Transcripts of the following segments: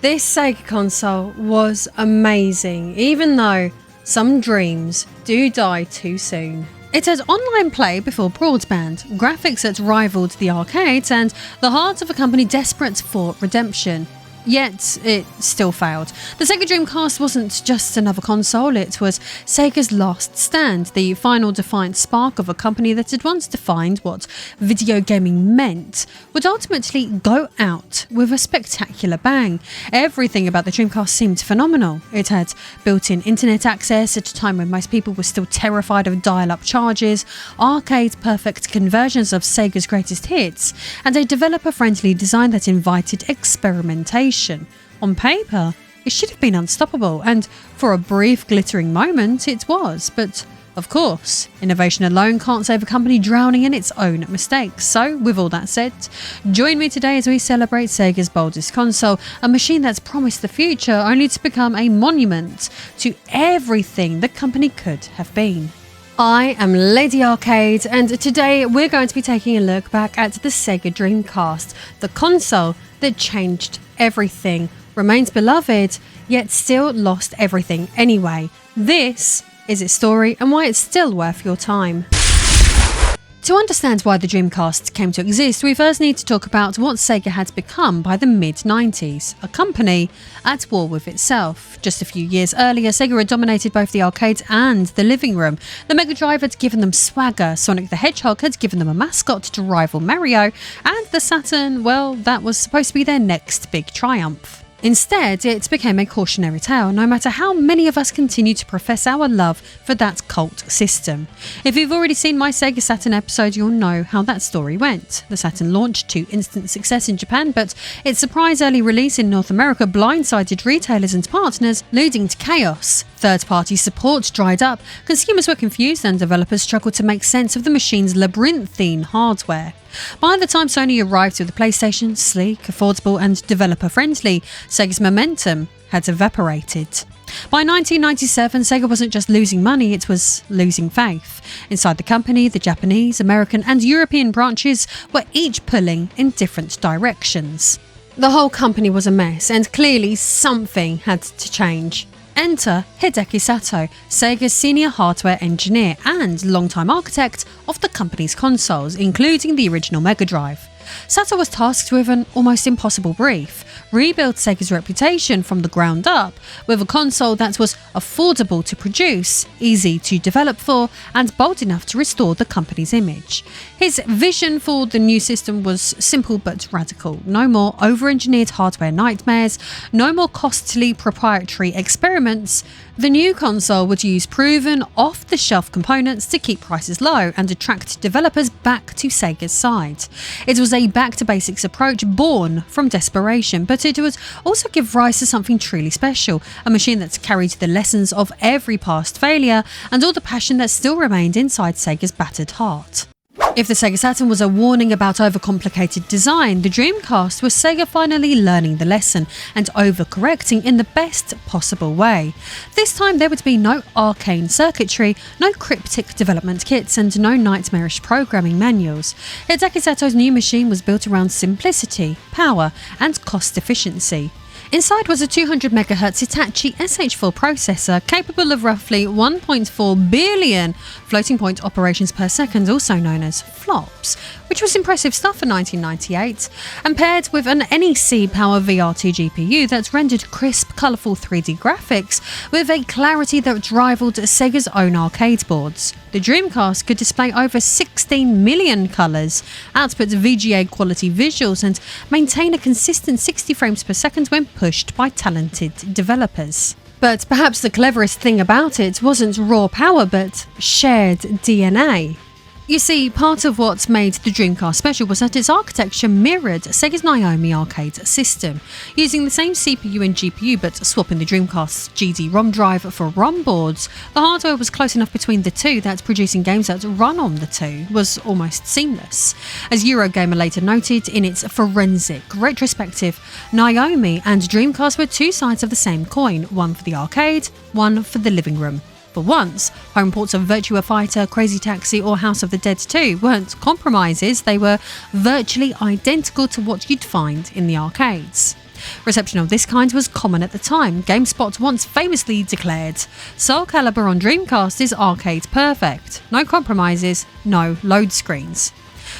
This Sega console was amazing, even though some dreams do die too soon. It had online play before broadband, graphics that rivaled the arcades, and the heart of a company desperate for redemption. Yet, it still failed. The Sega Dreamcast wasn't just another console, it was Sega's last stand, the final defiant spark of a company that had once defined what video gaming meant, would ultimately go out with a spectacular bang. Everything about the Dreamcast seemed phenomenal. It had built-in internet access at a time when most people were still terrified of dial-up charges, arcade-perfect conversions of Sega's greatest hits, and a developer-friendly design that invited experimentation. On paper, it should have been unstoppable, and for a brief glittering moment it was, but of course, innovation alone can't save a company drowning in its own mistakes. So, with all that said, join me today as we celebrate Sega's boldest console, a machine that's promised the future only to become a monument to everything the company could have been. I am Lady Arcade, and today we're going to be taking a look back at the Sega Dreamcast, the console that changed everything, remains beloved, yet still lost everything anyway. This is its story and why it's still worth your time. To understand why the Dreamcast came to exist, we first need to talk about what Sega had become by the mid-90s, a company at war with itself. Just a few years earlier, Sega had dominated both the arcades and the living room. The Mega Drive had given them swagger, Sonic the Hedgehog had given them a mascot to rival Mario, and the Saturn, well, that was supposed to be their next big triumph. Instead, it became a cautionary tale, no matter how many of us continue to profess our love for that cult system. If you've already seen my Sega Saturn episode, you'll know how that story went. The Saturn launched to instant success in Japan, but its surprise early release in North America blindsided retailers and partners, leading to chaos. Third-party support dried up, consumers were confused, and developers struggled to make sense of the machine's labyrinthine hardware. By the time Sony arrived with the PlayStation, sleek, affordable and developer-friendly, Sega's momentum had evaporated. By 1997, Sega wasn't just losing money, it was losing faith. Inside the company, the Japanese, American and European branches were each pulling in different directions. The whole company was a mess, and clearly something had to change. Enter Hideki Sato, Sega's senior hardware engineer and longtime architect of the company's consoles, including the original Mega Drive. Sato was tasked with an almost impossible brief: rebuild Sega's reputation from the ground up with a console that was affordable to produce, easy to develop for, and bold enough to restore the company's image. His vision for the new system was simple but radical: no more over-engineered hardware nightmares, no more costly proprietary experiments. The new console would use proven, off-the-shelf components to keep prices low and attract developers back to Sega's side. It was a back-to-basics approach born from desperation, but it would also give rise to something truly special, a machine that carried the lessons of every past failure and all the passion that still remained inside Sega's battered heart. If the Sega Saturn was a warning about overcomplicated design, the Dreamcast was Sega finally learning the lesson and overcorrecting in the best possible way. This time there would be no arcane circuitry, no cryptic development kits and no nightmarish programming manuals. Hideki Sato's new machine was built around simplicity, power and cost efficiency. Inside was a 200MHz Hitachi SH4 processor capable of roughly 1.4 billion floating point operations per second, also known as flops, which was impressive stuff for 1998, and paired with an NEC Power VR2 GPU that rendered crisp, colourful 3D graphics with a clarity that rivaled Sega's own arcade boards. The Dreamcast could display over 16 million colours, output VGA quality visuals, and maintain a consistent 60 frames per second when pushed by talented developers. But perhaps the cleverest thing about it wasn't raw power, but shared DNA. You see, part of what made the Dreamcast special was that its architecture mirrored Sega's Naomi arcade system. Using the same CPU and GPU but swapping the Dreamcast's GD-ROM drive for ROM boards, the hardware was close enough between the two that producing games that run on the two was almost seamless. As Eurogamer later noted in its forensic retrospective, Naomi and Dreamcast were two sides of the same coin, one for the arcade, one for the living room. For once, home ports of Virtua Fighter, Crazy Taxi or House of the Dead 2 weren't compromises, they were virtually identical to what you'd find in the arcades. Reception of this kind was common at the time. GameSpot once famously declared, "Soul Calibur on Dreamcast is arcade perfect. No compromises, no load screens."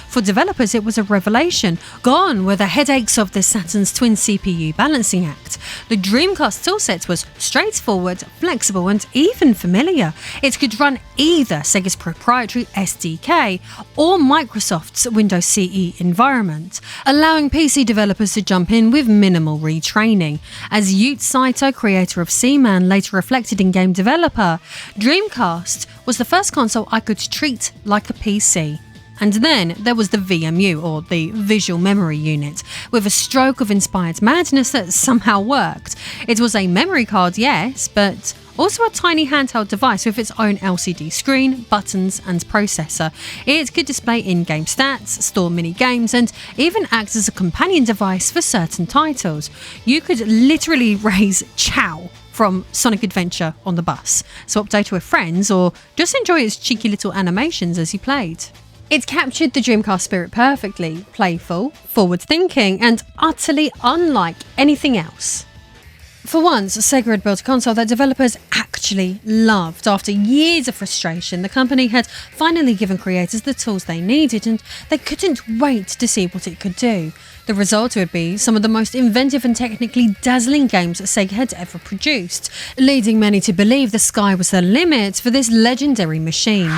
For developers, it was a revelation. Gone were the headaches of the Saturn's twin CPU balancing act. The Dreamcast toolset was straightforward, flexible, and even familiar. It could run either Sega's proprietary SDK or Microsoft's Windows CE environment, allowing PC developers to jump in with minimal retraining. As Yute Saito, creator of Seaman, later reflected in Game Developer, Dreamcast was the first console I could treat like a PC. And then there was the VMU, or the Visual Memory Unit, with a stroke of inspired madness that somehow worked. It was a memory card, yes, but also a tiny handheld device with its own LCD screen, buttons and processor. It could display in-game stats, store mini-games, and even act as a companion device for certain titles. You could literally raise Chow from Sonic Adventure on the bus, swap data with friends, or just enjoy its cheeky little animations as you played. It captured the Dreamcast spirit perfectly, playful, forward-thinking, and utterly unlike anything else. For once, Sega had built a console that developers actually loved. After years of frustration, the company had finally given creators the tools they needed, and they couldn't wait to see what it could do. The result would be some of the most inventive and technically dazzling games Sega had ever produced, leading many to believe the sky was the limit for this legendary machine.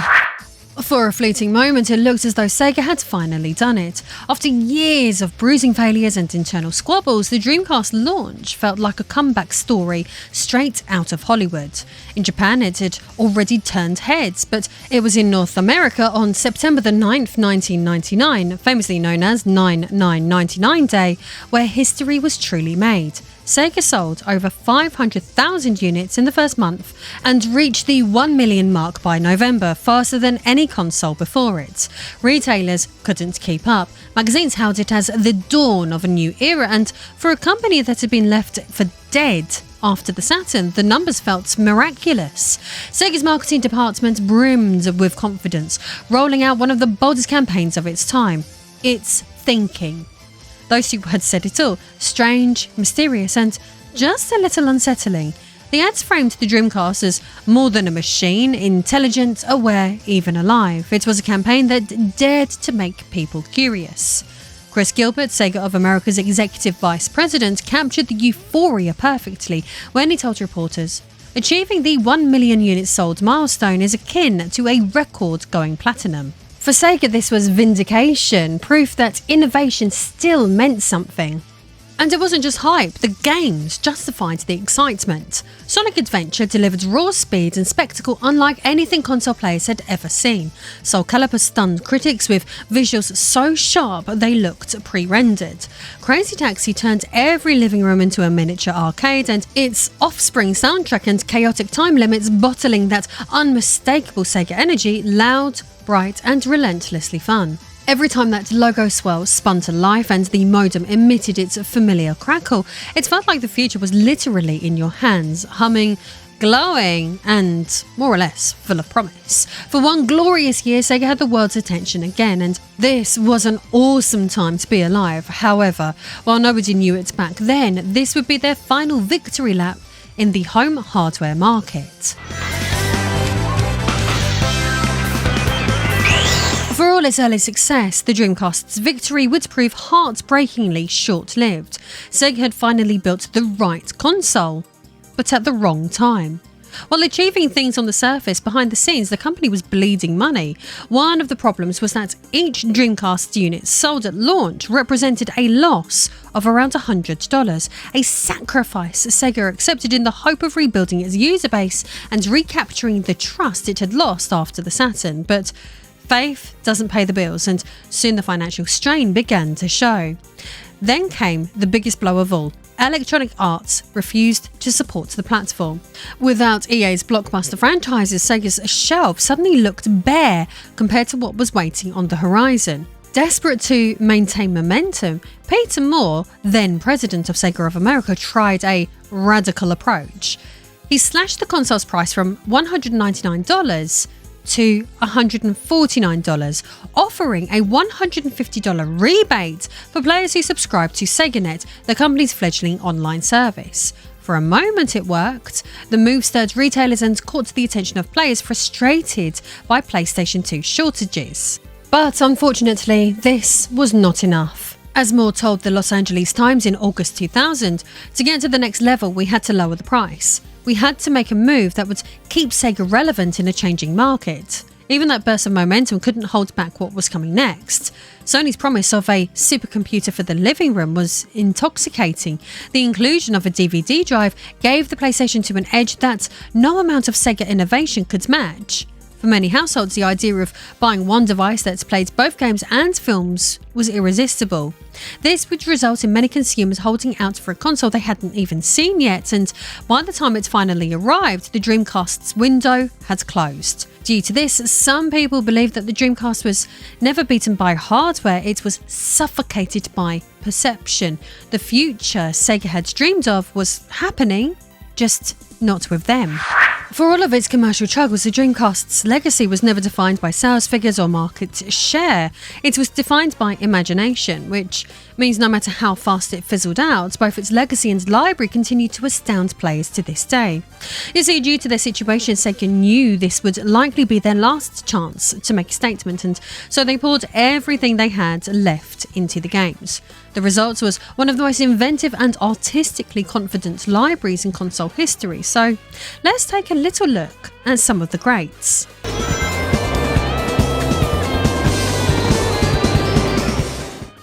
For a fleeting moment, it looked as though Sega had finally done it. After years of bruising failures and internal squabbles, the Dreamcast launch felt like a comeback story straight out of Hollywood. In Japan, it had already turned heads, but it was in North America on September the 9th, 1999, famously known as 9999 Day, where history was truly made. Sega sold over 500,000 units in the first month and reached the 1 million mark by November, faster than any console before it. Retailers couldn't keep up. Magazines hailed it as the dawn of a new era, and for a company that had been left for dead after the Saturn, the numbers felt miraculous. Sega's marketing department brimmed with confidence, rolling out one of the boldest campaigns of its time. It's thinking. Those two words said it all. Strange, mysterious, and just a little unsettling. The ads framed the Dreamcast as more than a machine, intelligent, aware, even alive. It was a campaign that dared to make people curious. Chris Gilbert, Sega of America's executive vice president, captured the euphoria perfectly when he told reporters, "Achieving the 1 million units sold milestone is akin to a record going platinum." For Sega, this was vindication, proof that innovation still meant something. And it wasn't just hype, the games justified the excitement. Sonic Adventure delivered raw speed and spectacle unlike anything console players had ever seen. Soul Calibur stunned critics with visuals so sharp they looked pre-rendered. Crazy Taxi turned every living room into a miniature arcade, and its Offspring soundtrack and chaotic time limits bottling that unmistakable Sega energy, loud, bright and relentlessly fun. Every time that logo swirl spun to life and the modem emitted its familiar crackle, it felt like the future was literally in your hands, humming, glowing, and more or less full of promise. For one glorious year, Sega had the world's attention again, and this was an awesome time to be alive. However, while nobody knew it back then, this would be their final victory lap in the home hardware market. For all its early success, the Dreamcast's victory would prove heartbreakingly short-lived. Sega had finally built the right console, but at the wrong time. While achieving things on the surface, behind the scenes, the company was bleeding money. One of the problems was that each Dreamcast unit sold at launch represented a loss of around $100, a sacrifice Sega accepted in the hope of rebuilding its user base and recapturing the trust it had lost after the Saturn. But faith doesn't pay the bills, and soon the financial strain began to show. Then came the biggest blow of all. Electronic Arts refused to support the platform. Without EA's blockbuster franchises, Sega's shelf suddenly looked bare compared to what was waiting on the horizon. Desperate to maintain momentum, Peter Moore, then president of Sega of America, tried a radical approach. He slashed the console's price from $199 to $149, offering a $150 rebate for players who subscribe to SegaNet, the company's fledgling online service. For a moment it worked. The move stirred retailers and caught the attention of players frustrated by PlayStation 2 shortages. But unfortunately, this was not enough. As Moore told the Los Angeles Times in August 2000, to get to the next level we had to lower the price. We had to make a move that would keep Sega relevant in a changing market. Even that burst of momentum couldn't hold back what was coming next. Sony's promise of a supercomputer for the living room was intoxicating. The inclusion of a DVD drive gave the PlayStation 2 an edge that no amount of Sega innovation could match. For many households, the idea of buying one device that played both games and films was irresistible. This would result in many consumers holding out for a console they hadn't even seen yet, and by the time it finally arrived, the Dreamcast's window had closed. Due to this, some people believe that the Dreamcast was never beaten by hardware, it was suffocated by perception. The future Sega had dreamed of was happening, just not with them. For all of its commercial struggles, the Dreamcast's legacy was never defined by sales figures or market share. It was defined by imagination, which means no matter how fast it fizzled out, both its legacy and library continue to astound players to this day. You see, due to their situation, Sega knew this would likely be their last chance to make a statement, and so they poured everything they had left into the games. The result was one of the most inventive and artistically confident libraries in console history, so let's take a little look at some of the greats.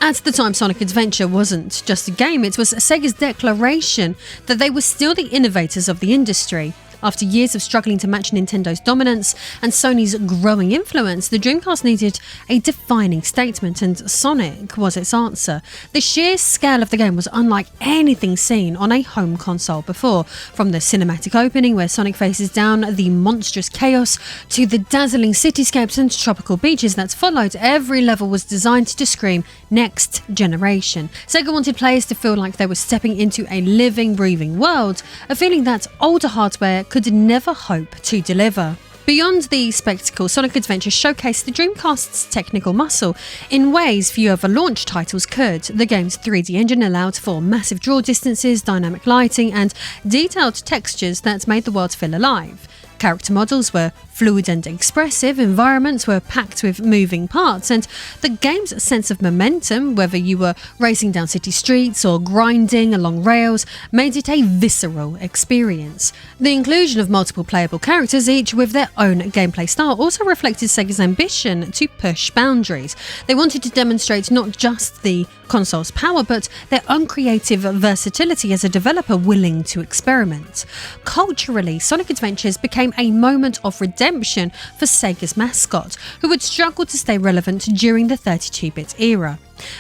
At the time, Sonic Adventure wasn't just a game, it was Sega's declaration that they were still the innovators of the industry. After years of struggling to match Nintendo's dominance and Sony's growing influence, the Dreamcast needed a defining statement, and Sonic was its answer. The sheer scale of the game was unlike anything seen on a home console before. From the cinematic opening where Sonic faces down the monstrous chaos to the dazzling cityscapes and tropical beaches that followed, every level was designed to scream next generation. Sega wanted players to feel like they were stepping into a living, breathing world, a feeling that older hardware could never hope to deliver. Beyond the spectacle, Sonic Adventure showcased the Dreamcast's technical muscle in ways few other launch titles could. The game's 3D engine allowed for massive draw distances, dynamic lighting, and detailed textures that made the world feel alive. Character models were fluid and expressive, environments were packed with moving parts, and the game's sense of momentum, whether you were racing down city streets or grinding along rails, made it a visceral experience. The inclusion of multiple playable characters, each with their own gameplay style, also reflected Sega's ambition to push boundaries. They wanted to demonstrate not just the console's power, but their own creative versatility as a developer willing to experiment. Culturally, Sonic Adventures became a moment of redemption for Sega's mascot, who would struggle to stay relevant during the 32-bit era.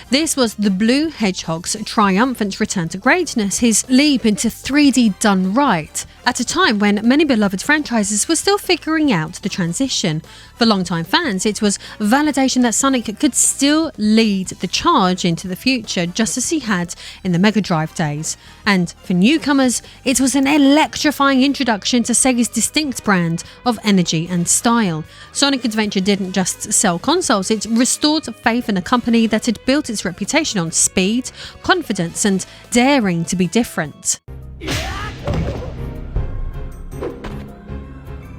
This was the Blue Hedgehog's triumphant return to greatness, his leap into 3D done right, at a time when many beloved franchises were still figuring out the transition. For longtime fans, it was validation that Sonic could still lead the charge into the future, just as he had in the Mega Drive days. And for newcomers, it was an electrifying introduction to Sega's distinct brand of energy and style. Sonic Adventure didn't just sell consoles, it restored faith in a company that had built its reputation on speed, confidence, and daring to be different.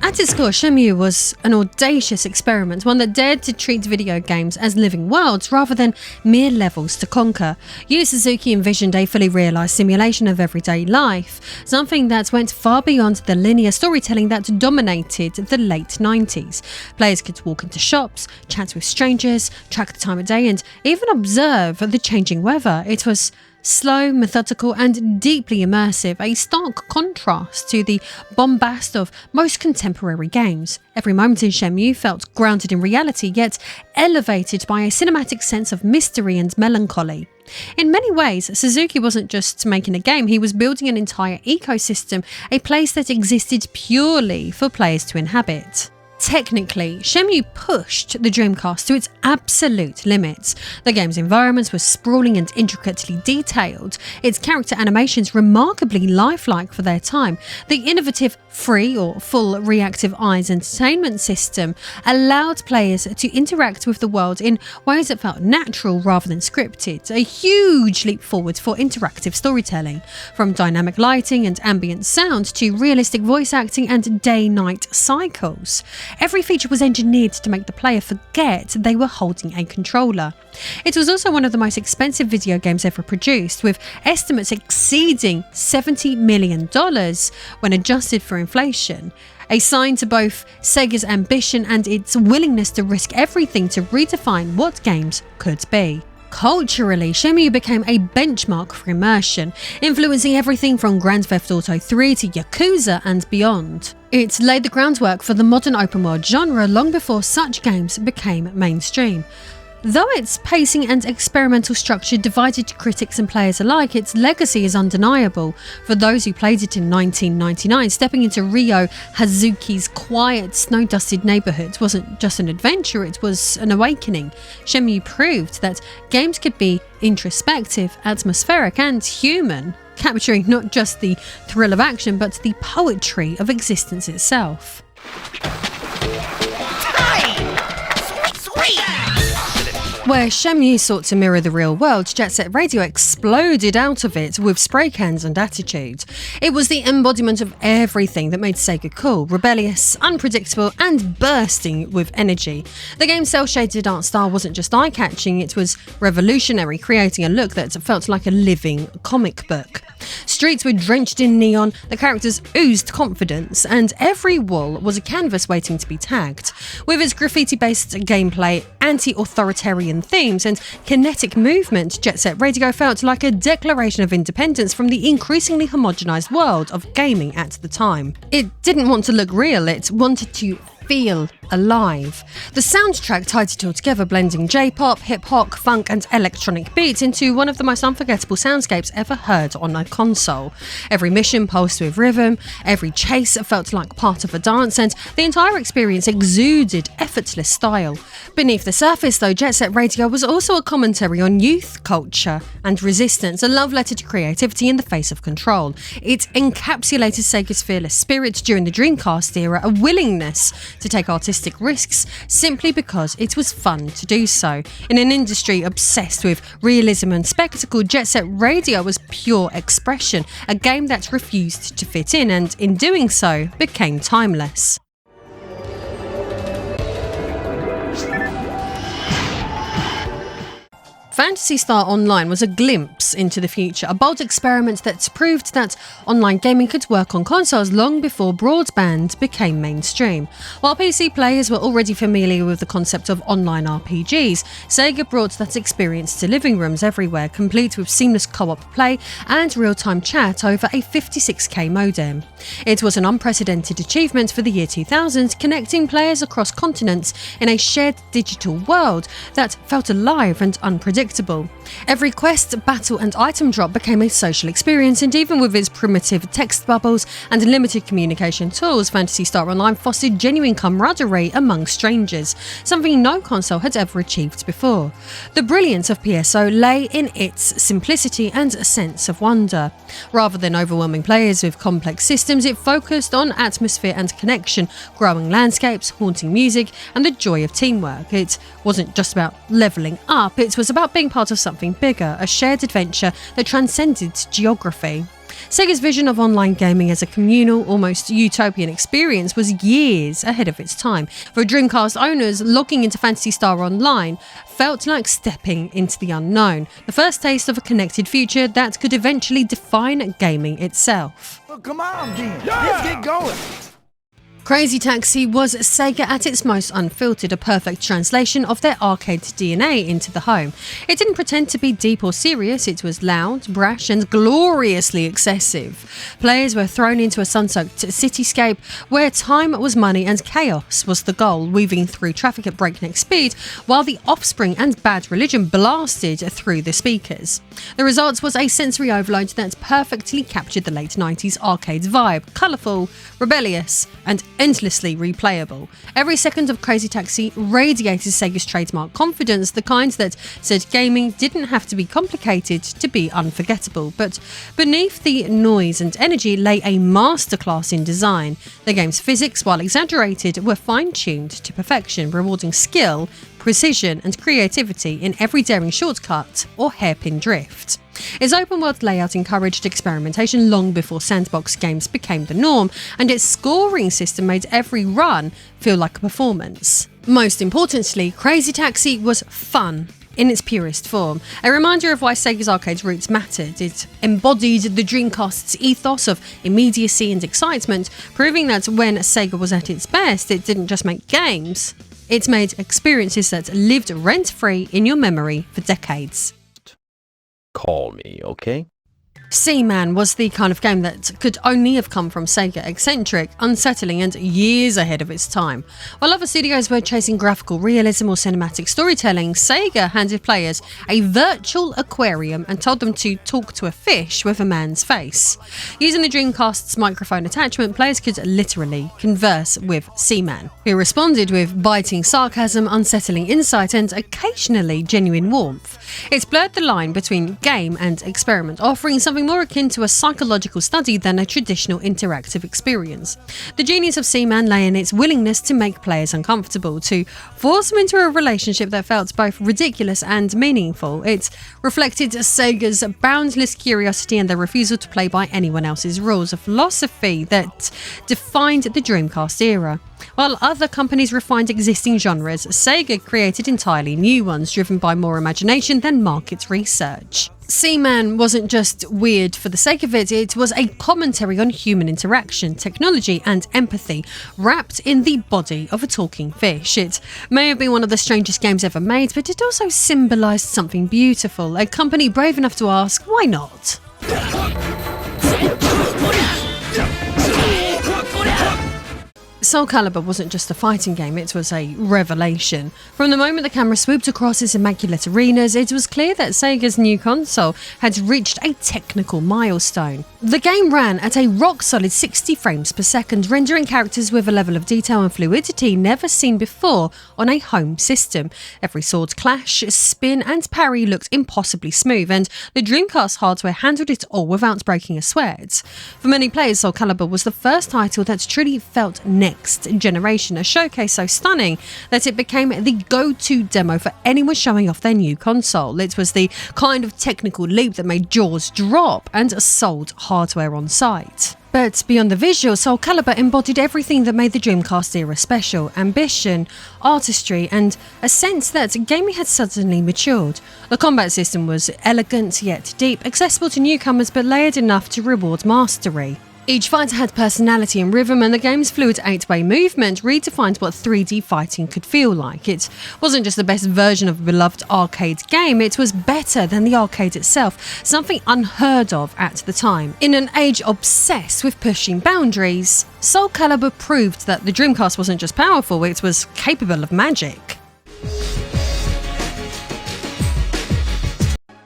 At its core, Shenmue was an audacious experiment, one that dared to treat video games as living worlds rather than mere levels to conquer. Yu Suzuki envisioned a fully realised simulation of everyday life, something that went far beyond the linear storytelling that dominated the late 90s. Players could walk into shops, chat with strangers, track the time of day, and even observe the changing weather. It was slow, methodical, and deeply immersive, a stark contrast to the bombast of most contemporary games. Every moment in Shenmue felt grounded in reality, yet elevated by a cinematic sense of mystery and melancholy. In many ways, Suzuki wasn't just making a game, he was building an entire ecosystem, a place that existed purely for players to inhabit. Technically, Shenmue pushed the Dreamcast to its absolute limits. The game's environments were sprawling and intricately detailed, its character animations remarkably lifelike for their time. The innovative free or full reactive eyes entertainment system allowed players to interact with the world in ways that felt natural rather than scripted, a huge leap forward for interactive storytelling, from dynamic lighting and ambient sound to realistic voice acting and day-night cycles. Every feature was engineered to make the player forget they were holding a controller. It was also one of the most expensive video games ever produced, with estimates exceeding $70 million when adjusted for inflation, a sign to both Sega's ambition and its willingness to risk everything to redefine what games could be. Culturally, Shenmue became a benchmark for immersion, influencing everything from Grand Theft Auto 3 to Yakuza and beyond. It laid the groundwork for the modern open-world genre long before such games became mainstream. Though its pacing and experimental structure divided critics and players alike, its legacy is undeniable. For those who played it in 1999, stepping into Ryo Hazuki's quiet, snow-dusted neighbourhood wasn't just an adventure, it was an awakening. Shenmue proved that games could be introspective, atmospheric and human, capturing not just the thrill of action but the poetry of existence itself. Where Shenmue sought to mirror the real world, Jet Set Radio exploded out of it with spray cans and attitude. It was the embodiment of everything that made Sega cool, rebellious, unpredictable, and bursting with energy. The game's cel-shaded art style wasn't just eye-catching, it was revolutionary, creating a look that felt like a living comic book. Streets were drenched in neon, the characters oozed confidence, and every wall was a canvas waiting to be tagged. With its graffiti-based gameplay, anti-authoritarian themes, and kinetic movement, Jet Set Radio felt like a declaration of independence from the increasingly homogenized world of gaming at the time. It didn't want to look real, it wanted to feel alive. The soundtrack tied it all together, blending J-pop, hip-hop, funk and electronic beats into one of the most unforgettable soundscapes ever heard on a console. Every mission pulsed with rhythm, every chase felt like part of a dance, and the entire experience exuded effortless style. Beneath the surface though, Jet Set Radio was also a commentary on youth culture and resistance, a love letter to creativity in the face of control. It encapsulated Sega's fearless spirit during the Dreamcast era, a willingness to take artistic risks simply because it was fun to do so. In an industry obsessed with realism and spectacle, Jet Set Radio was pure expression, a game that refused to fit in and, in doing so, became timeless. Phantasy Star Online was a glimpse into the future, a bold experiment that proved that online gaming could work on consoles long before broadband became mainstream. While PC players were already familiar with the concept of online RPGs, Sega brought that experience to living rooms everywhere, complete with seamless co-op play and real-time chat over a 56K modem. It was an unprecedented achievement for the year 2000, connecting players across continents in a shared digital world that felt alive and unpredictable. Every quest, battle and item drop became a social experience, and even with its primitive text bubbles and limited communication tools, Phantasy Star Online fostered genuine camaraderie among strangers, something no console had ever achieved before. The brilliance of PSO lay in its simplicity and sense of wonder. Rather than overwhelming players with complex systems, it focused on atmosphere and connection, growing landscapes, haunting music, and the joy of teamwork. It wasn't just about levelling up, it was about being part of something bigger, a shared adventure that transcended geography. Sega's vision of online gaming as a communal, almost utopian experience was years ahead of its time. For Dreamcast owners, logging into Phantasy Star Online felt like stepping into the unknown, the first taste of a connected future that could eventually define gaming itself. Well, come on, then. Let's get going. Crazy Taxi was Sega at its most unfiltered, a perfect translation of their arcade DNA into the home. It didn't pretend to be deep or serious, it was loud, brash and gloriously excessive. Players were thrown into a sun-soaked cityscape where time was money and chaos was the goal, weaving through traffic at breakneck speed while the Offspring and Bad Religion blasted through the speakers. The result was a sensory overload that perfectly captured the late 90s arcade vibe, colourful, rebellious and endlessly replayable. Every second of Crazy Taxi radiated Sega's trademark confidence, the kind that said gaming didn't have to be complicated to be unforgettable. But beneath the noise and energy lay a masterclass in design. The game's physics, while exaggerated, were fine-tuned to perfection, rewarding skill, precision and creativity in every daring shortcut or hairpin drift. Its open-world layout encouraged experimentation long before sandbox games became the norm, and its scoring system made every run feel like a performance. Most importantly, Crazy Taxi was fun in its purest form, a reminder of why Sega's arcade roots mattered. It embodied the Dreamcast's ethos of immediacy and excitement, proving that when Sega was at its best, it didn't just make games, it made experiences that lived rent-free in your memory for decades. Call me, okay? Seaman was the kind of game that could only have come from Sega, eccentric, unsettling and years ahead of its time. While other studios were chasing graphical realism or cinematic storytelling, Sega handed players a virtual aquarium and told them to talk to a fish with a man's face. Using the Dreamcast's microphone attachment, players could literally converse with Seaman, who responded with biting sarcasm, unsettling insight and occasionally genuine warmth. It blurred the line between game and experiment, offering something more akin to a psychological study than a traditional interactive experience. The genius of Seaman lay in its willingness to make players uncomfortable, to force them into a relationship that felt both ridiculous and meaningful. It reflected Sega's boundless curiosity and their refusal to play by anyone else's rules, a philosophy that defined the Dreamcast era. While other companies refined existing genres, Sega created entirely new ones, driven by more imagination than market research. Seaman wasn't just weird for the sake of it, it was a commentary on human interaction, technology and empathy, wrapped in the body of a talking fish. It may have been one of the strangest games ever made, but it also symbolised something beautiful, a company brave enough to ask, why not? Soul Calibur wasn't just a fighting game, it was a revelation. From the moment the camera swooped across its immaculate arenas, it was clear that Sega's new console had reached a technical milestone. The game ran at a rock-solid 60 frames per second, rendering characters with a level of detail and fluidity never seen before on a home system. Every sword clash, spin and parry looked impossibly smooth, and the Dreamcast hardware handled it all without breaking a sweat. For many players, Soul Calibur was the first title that truly felt next generation, a showcase so stunning that it became the go-to demo for anyone showing off their new console. It was the kind of technical leap that made jaws drop and sold hardware on site. But beyond the visual, Soul Calibur embodied everything that made the Dreamcast era special: ambition, artistry, and a sense that gaming had suddenly matured. The combat system was elegant yet deep, accessible to newcomers but layered enough to reward mastery. Each fighter had personality and rhythm, and the game's fluid 8-way movement redefined what 3D fighting could feel like. It wasn't just the best version of a beloved arcade game, it was better than the arcade itself, something unheard of at the time. In an age obsessed with pushing boundaries, Soul Calibur proved that the Dreamcast wasn't just powerful, it was capable of magic.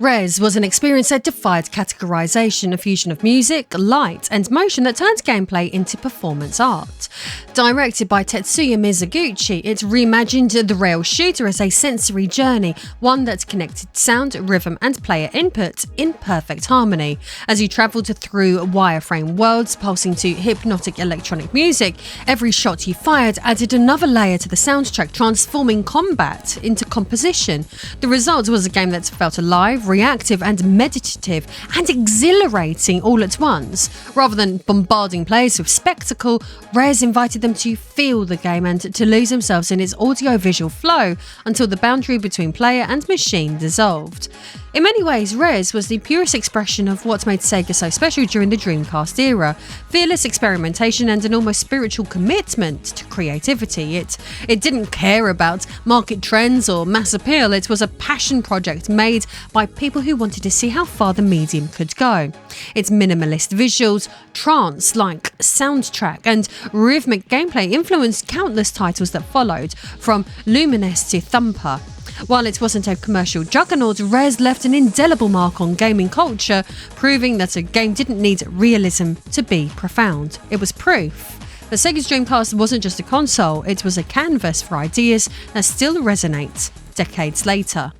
Res was an experience that defied categorization, a fusion of music, light, and motion that turned gameplay into performance art. Directed by Tetsuya Mizuguchi, it reimagined the rail shooter as a sensory journey, one that connected sound, rhythm, and player input in perfect harmony. As you travelled through wireframe worlds, pulsing to hypnotic electronic music, every shot you fired added another layer to the soundtrack, transforming combat into composition. The result was a game that felt alive, reactive and meditative and exhilarating all at once. Rather than bombarding players with spectacle, Rez invited them to feel the game and to lose themselves in its audio-visual flow until the boundary between player and machine dissolved. In many ways, Rez was the purest expression of what made Sega so special during the Dreamcast era: fearless experimentation and an almost spiritual commitment to creativity. It didn't care about market trends or mass appeal, it was a passion project made by people who wanted to see how far the medium could go. Its minimalist visuals, trance-like soundtrack and rhythmic gameplay influenced countless titles that followed, from Lumines to Thumper. While it wasn't a commercial juggernaut, Rez left an indelible mark on gaming culture, proving that a game didn't need realism to be profound. It was proof But Sega's Dreamcast wasn't just a console, it was a canvas for ideas that still resonate decades later.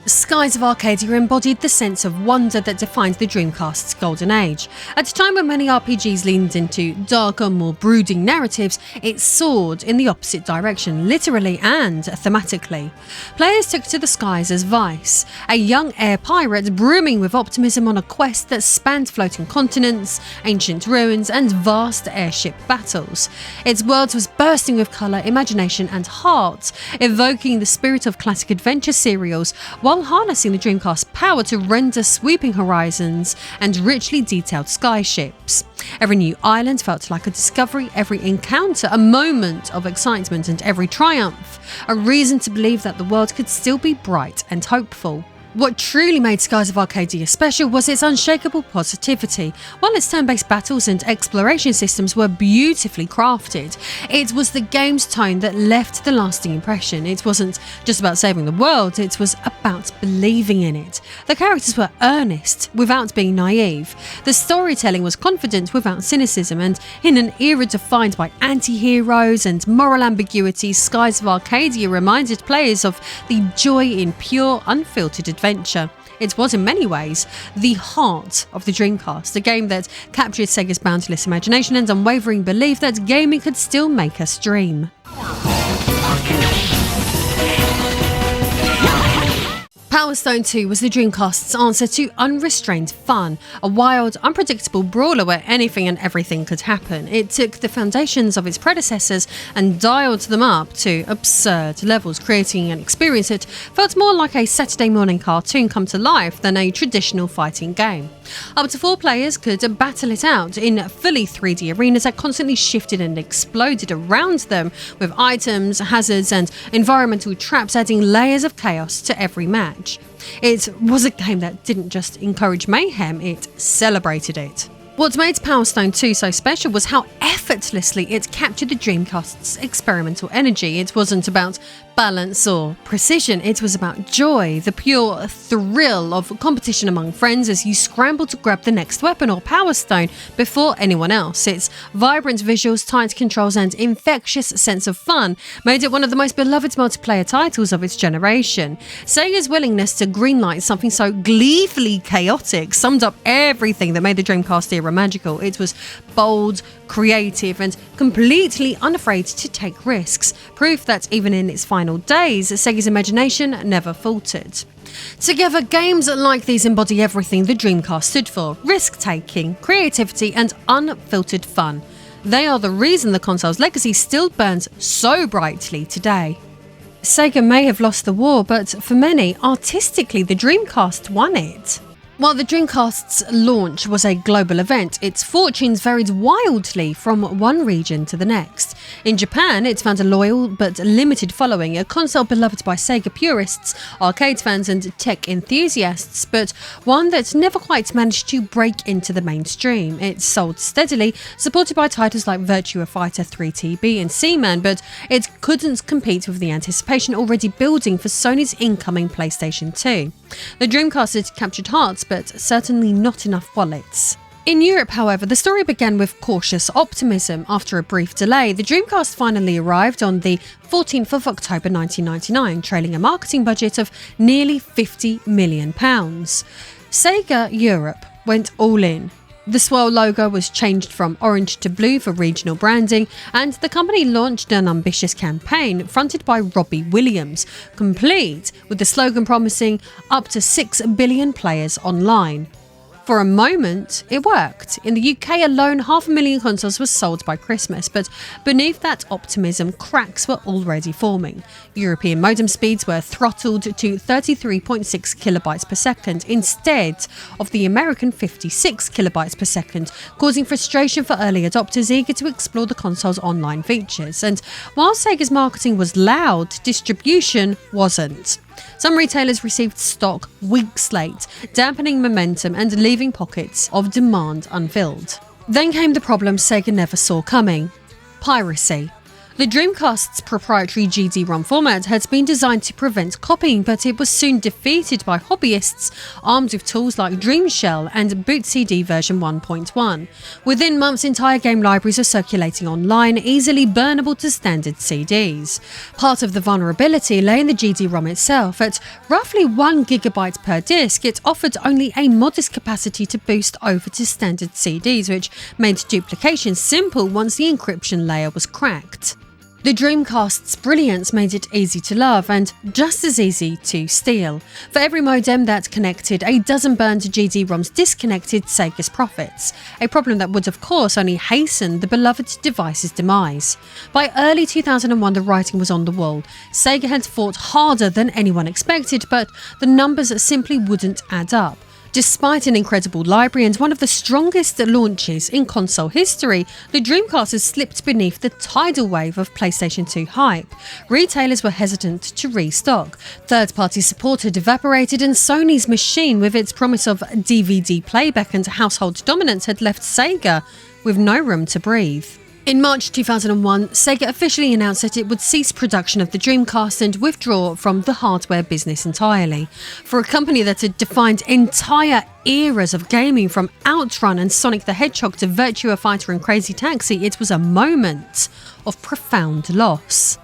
Skies of Arcadia embodied the sense of wonder that defined the Dreamcast's golden age. At a time when many RPGs leaned into darker, more brooding narratives, it soared in the opposite direction, literally and thematically. Players took to the skies as Vice, a young air pirate brimming with optimism on a quest that spanned floating continents, ancient ruins, and vast airship battles. Its world was bursting with colour, imagination, and heart, evoking the spirit of classic adventure serials, while harnessing the Dreamcast's power to render sweeping horizons and richly detailed skyships. Every new island felt like a discovery, every encounter a moment of excitement, and every triumph a reason to believe that the world could still be bright and hopeful. What truly made Skies of Arcadia special was its unshakable positivity. While its turn-based battles and exploration systems were beautifully crafted, it was the game's tone that left the lasting impression. It wasn't just about saving the world, it was about believing in it. The characters were earnest without being naive. The storytelling was confident without cynicism, and in an era defined by anti-heroes and moral ambiguity, Skies of Arcadia reminded players of the joy in pure, unfiltered adventure. It was in many ways the heart of the Dreamcast, a game that captured Sega's boundless imagination and unwavering belief that gaming could still make us dream. Power Stone 2 was the Dreamcast's answer to unrestrained fun, a wild, unpredictable brawler where anything and everything could happen. It took the foundations of its predecessors and dialed them up to absurd levels, creating an experience that felt more like a Saturday morning cartoon come to life than a traditional fighting game. Up to 4 players could battle it out in fully 3D arenas that constantly shifted and exploded around them, with items, hazards, and environmental traps adding layers of chaos to every match. It was a game that didn't just encourage mayhem, it celebrated it. What made Power Stone 2 so special was how effortlessly it captured the Dreamcast's experimental energy. It wasn't about balance or precision, it was about joy, the pure thrill of competition among friends as you scramble to grab the next weapon or Power Stone before anyone else. Its vibrant visuals, tight controls, and infectious sense of fun made it one of the most beloved multiplayer titles of its generation. Sega's willingness to greenlight something so gleefully chaotic summed up everything that made the Dreamcast era magical. It was bold, creative, and completely unafraid to take risks, proof that even in its final days, Sega's imagination never faltered. Together, games like these embody everything the Dreamcast stood for: risk-taking, creativity, and unfiltered fun. They are the reason the console's legacy still burns so brightly today. Sega may have lost the war, but for many, artistically, the Dreamcast won it. While the Dreamcast's launch was a global event, its fortunes varied wildly from one region to the next. In Japan, it found a loyal but limited following, a console beloved by Sega purists, arcade fans, and tech enthusiasts, but one that never quite managed to break into the mainstream. It sold steadily, supported by titles like Virtua Fighter 3TB and Seaman, but it couldn't compete with the anticipation already building for Sony's incoming PlayStation 2. The Dreamcast had captured hearts, but certainly not enough wallets. In Europe, however, the story began with cautious optimism. After a brief delay, the Dreamcast finally arrived on the 14th of October 1999, trailing a marketing budget of nearly £50 million. Sega Europe went all in. The swirl logo was changed from orange to blue for regional branding, and the company launched an ambitious campaign fronted by Robbie Williams, complete with the slogan promising up to 6 billion players online. For a moment, it worked. In the UK alone, 500,000 consoles were sold by Christmas, but beneath that optimism, cracks were already forming. European modem speeds were throttled to 33.6 kilobytes per second instead of the American 56 kilobytes per second, causing frustration for early adopters eager to explore the console's online features. And while Sega's marketing was loud, distribution wasn't. Some retailers received stock weeks late, dampening momentum and leaving pockets of demand unfilled. Then came the problem Sega never saw coming: piracy. The Dreamcast's proprietary GD-ROM format had been designed to prevent copying, but it was soon defeated by hobbyists armed with tools like DreamShell and Boot CD version 1.1. Within months, entire game libraries are circulating online, easily burnable to standard CDs. Part of the vulnerability lay in the GD-ROM itself. At roughly 1 GB per disc, it offered only a modest capacity to boost over to standard CDs, which made duplication simple once the encryption layer was cracked. The Dreamcast's brilliance made it easy to love and just as easy to steal. For every modem that connected, a dozen burned GD-ROMs disconnected Sega's profits, a problem that would of course only hasten the beloved device's demise. By early 2001, the writing was on the wall. Sega had fought harder than anyone expected, but the numbers simply wouldn't add up. Despite an incredible library and one of the strongest launches in console history, the Dreamcast has slipped beneath the tidal wave of PlayStation 2 hype. Retailers were hesitant to restock. Third-party support had evaporated, and Sony's machine, with its promise of DVD playback and household dominance, had left Sega with no room to breathe. In March 2001, Sega officially announced that it would cease production of the Dreamcast and withdraw from the hardware business entirely. For a company that had defined entire eras of gaming, from Outrun and Sonic the Hedgehog to Virtua Fighter and Crazy Taxi, it was a moment of profound loss.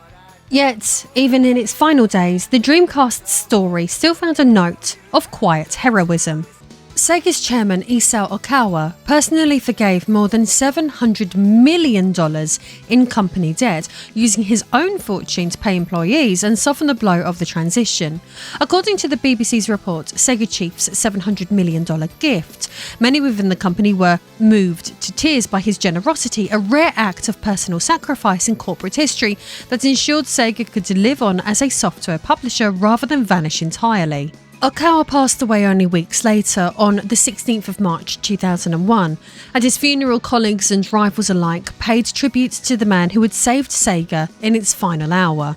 Yet, even in its final days, the Dreamcast's story still found a note of quiet heroism. Sega's chairman Isao Okawa personally forgave more than $700 million in company debt, using his own fortune to pay employees and soften the blow of the transition. According to the BBC's report, Sega Chief's $700 million gift, many within the company were moved to tears by his generosity, a rare act of personal sacrifice in corporate history that ensured Sega could live on as a software publisher rather than vanish entirely. Okawa passed away only weeks later, on the 16th of March 2001. At his funeral, colleagues and rivals alike paid tribute to the man who had saved Sega in its final hour.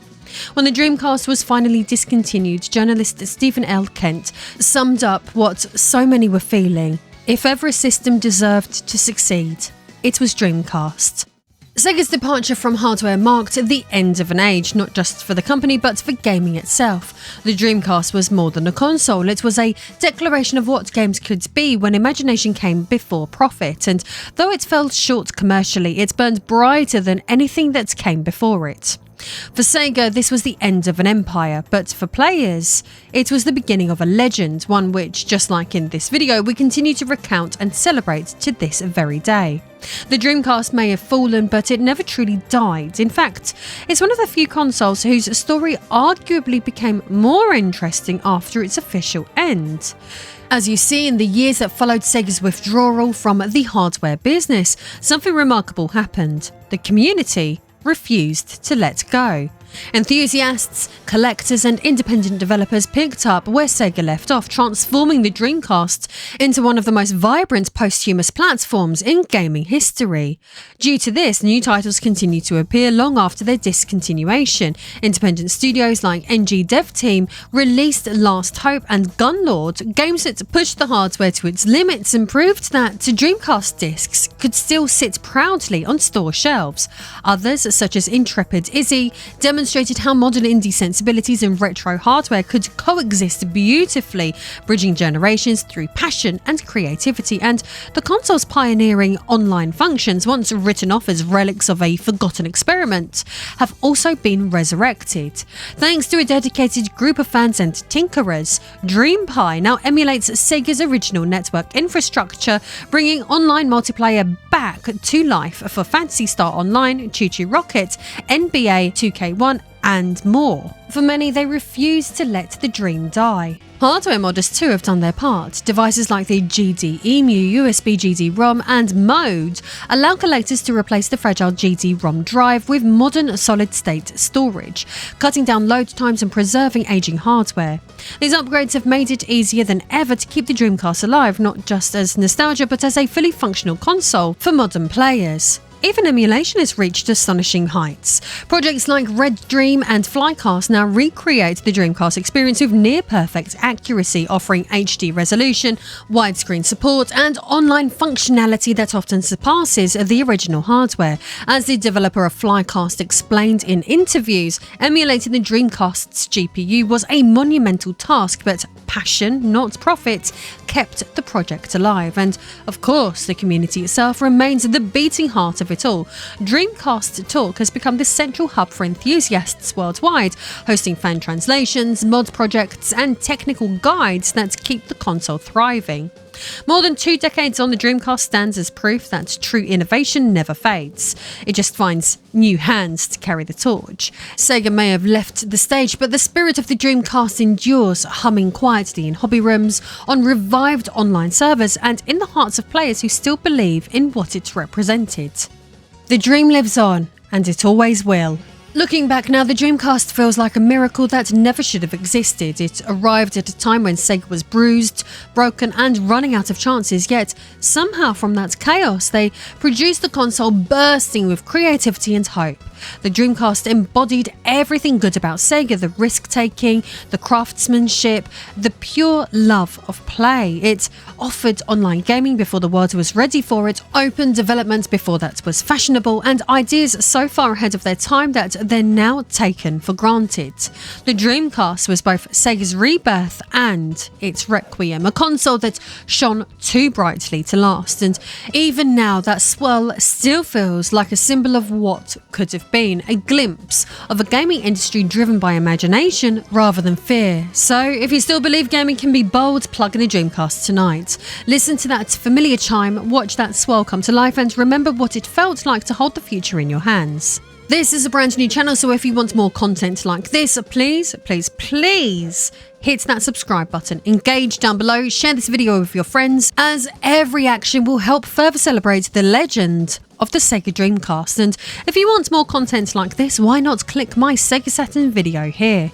When the Dreamcast was finally discontinued, journalist Stephen L. Kent summed up what so many were feeling. If ever a system deserved to succeed, it was Dreamcast. Sega's departure from hardware marked the end of an age, not just for the company but for gaming itself. The Dreamcast was more than a console, it was a declaration of what games could be when imagination came before profit, and though it fell short commercially, it burned brighter than anything that came before it. For Sega, this was the end of an empire, but for players, it was the beginning of a legend, one which, just like in this video, we continue to recount and celebrate to this very day. The Dreamcast may have fallen, but it never truly died. In fact, it's one of the few consoles whose story arguably became more interesting after its official end. As you see, in the years that followed Sega's withdrawal from the hardware business, something remarkable happened. The community refused to let go. Enthusiasts, collectors and independent developers picked up where Sega left off, transforming the Dreamcast into one of the most vibrant posthumous platforms in gaming history. Due to this, new titles continued to appear long after their discontinuation. Independent studios like NG Dev Team released Last Hope and Gunlord, games that pushed the hardware to its limits and proved that Dreamcast discs could still sit proudly on store shelves. Others, such as Intrepid Izzy, demonstrated how modern indie sensibilities and retro hardware could coexist beautifully, bridging generations through passion and creativity, and the console's pioneering online functions, once written off as relics of a forgotten experiment, have also been resurrected. Thanks to a dedicated group of fans and tinkerers, DreamPie now emulates Sega's original network infrastructure, bringing online multiplayer back to life for Phantasy Star Online, Choo Choo Rocket, NBA 2K1 and more. For many, they refuse to let the dream die. Hardware modders too have done their part. Devices like the GD EMU, USB GD-ROM and Mode allow collectors to replace the fragile GD-ROM drive with modern solid-state storage, cutting down load times and preserving aging hardware. These upgrades have made it easier than ever to keep the Dreamcast alive, not just as nostalgia but as a fully functional console for modern players. even emulation has reached astonishing heights. Projects like Red Dream and Flycast now recreate the Dreamcast experience with near-perfect accuracy, offering HD resolution, widescreen support, and online functionality that often surpasses the original hardware. As the developer of Flycast explained in interviews, emulating the Dreamcast's GPU was a monumental task, but passion, not profit, kept the project alive. And of course, the community itself remains the beating heart of it all. Dreamcast Talk has become the central hub for enthusiasts worldwide, hosting fan translations, mod projects, and technical guides that keep the console thriving. More than 2 decades on, the Dreamcast stands as proof that true innovation never fades. It just finds new hands to carry the torch. Sega may have left the stage, but the spirit of the Dreamcast endures, humming quietly in hobby rooms, on revived online servers, and in the hearts of players who still believe in what it represented. The dream lives on, and it always will. Looking back now, the Dreamcast feels like a miracle that never should have existed. It arrived at a time when Sega was bruised, broken, and running out of chances, yet somehow from that chaos they produced a console bursting with creativity and hope. The Dreamcast embodied everything good about Sega: the risk-taking, the craftsmanship, the pure love of play. It offered online gaming before the world was ready for it, open development before that was fashionable, and ideas so far ahead of their time that they're now taken for granted. The Dreamcast was both Sega's rebirth and its requiem, a console that shone too brightly to last, and even now that swirl still feels like a symbol of what could have been, a glimpse of a gaming industry driven by imagination rather than fear. So if you still believe gaming can be bold, plug in a Dreamcast tonight. Listen to that familiar chime, watch that swirl come to life, and remember what it felt like to hold the future in your hands. This is a brand new channel, so if you want more content like this, please hit that subscribe button, engage down below, share this video with your friends, as every action will help further celebrate the legend of the Sega Dreamcast. And if you want more content like this, why not click my Sega Saturn video here.